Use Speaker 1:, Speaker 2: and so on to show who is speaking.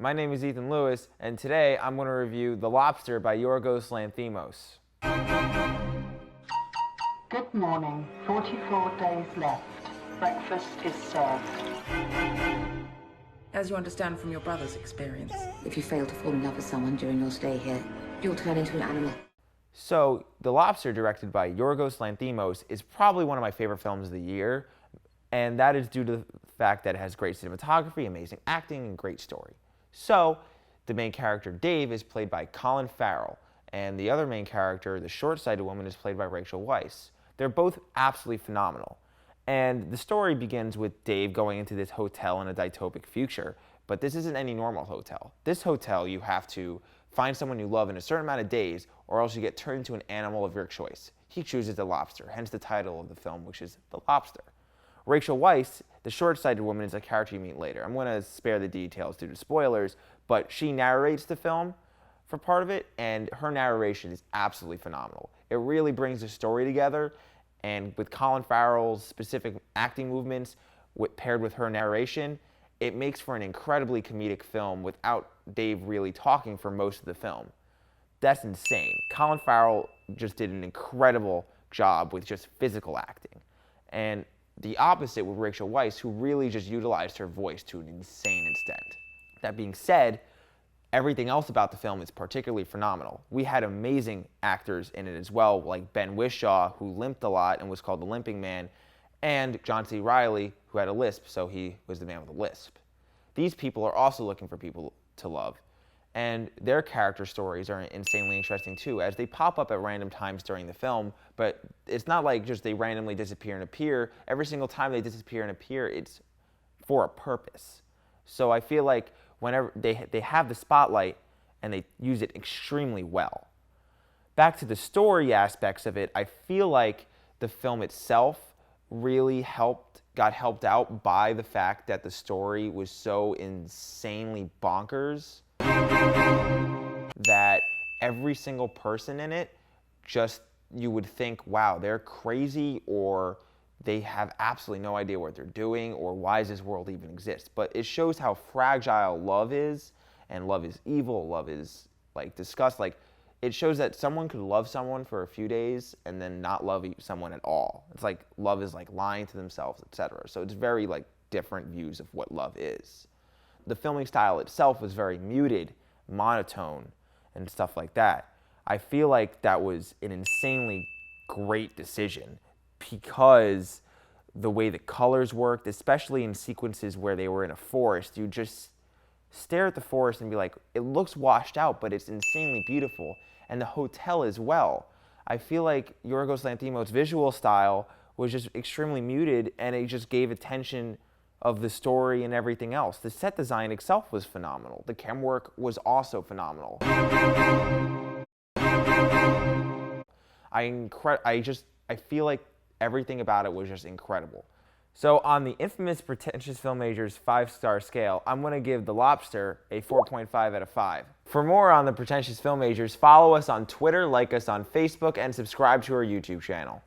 Speaker 1: My name is Ethan Lewis, and today I'm going to review The Lobster by Yorgos Lanthimos.
Speaker 2: Good morning. 44 days left. Breakfast is served.
Speaker 3: As you understand from your brother's experience,
Speaker 4: if you fail to fall in love with someone during your stay here, you'll turn into an animal.
Speaker 1: So, The Lobster, directed by Yorgos Lanthimos, is probably one of my favorite films of the year, and that is due to the fact that it has great cinematography, amazing acting, and great story. So, the main character, Dave, is played by Colin Farrell, and the other main character, the short-sighted woman, is played by Rachel Weisz. They're both absolutely phenomenal. And the story begins with Dave going into this hotel in a dystopic future, but this isn't any normal hotel. This hotel, you have to find someone you love in a certain amount of days, or else you get turned into an animal of your choice. He chooses the lobster, hence the title of the film, which is The Lobster. Rachel Weisz, the short-sighted woman, is a character you meet later. I'm going to spare the details due to spoilers, but she narrates the film for part of it, and her narration is absolutely phenomenal. It really brings the story together, and with Colin Farrell's specific acting movements paired with her narration, it makes for an incredibly comedic film without Dave really talking for most of the film. That's insane. Colin Farrell just did an incredible job with just physical acting. And the opposite with Rachel Weisz, who really just utilized her voice to an insane extent. That being said, everything else about the film is particularly phenomenal. We had amazing actors in it as well, like Ben Whishaw, who limped a lot and was called the Limping Man, and John C. Reilly, who had a lisp, so he was the man with a lisp. These people are also looking for people to love, and their character stories are insanely interesting too, as they pop up at random times during the film, but it's not like just they randomly disappear and appear. Every single time they disappear and appear, it's for a purpose. So I feel like whenever they have the spotlight, and they use it extremely well. Back to the story aspects of it, I feel like the film itself really got helped out by the fact that the story was so insanely bonkers that every single person in it, just you would think, wow, they're crazy, or they have absolutely no idea what they're doing, or why does this world even exist? But it shows how fragile love is, and love is evil, love is like disgust. Like, it shows that someone could love someone for a few days and then not love someone at all. It's like love is like lying to themselves, etc. So it's very like different views of what love is. The filming style itself was very muted, monotone, and stuff like that. I feel like that was an insanely great decision because the way the colors worked, especially in sequences where they were in a forest, you just stare at the forest and be like, it looks washed out, but it's insanely beautiful. And the hotel as well. I feel like Yorgos Lanthimos' visual style was just extremely muted, and it just gave attention of the story and everything else. The set design itself was phenomenal. The camera work was also phenomenal. I feel like everything about it was just incredible. So on the infamous Pretentious Film Majors 5-star scale, I'm going to give The Lobster a 4.5 out of 5. For more on the Pretentious Film Majors, follow us on Twitter, like us on Facebook, and subscribe to our YouTube channel.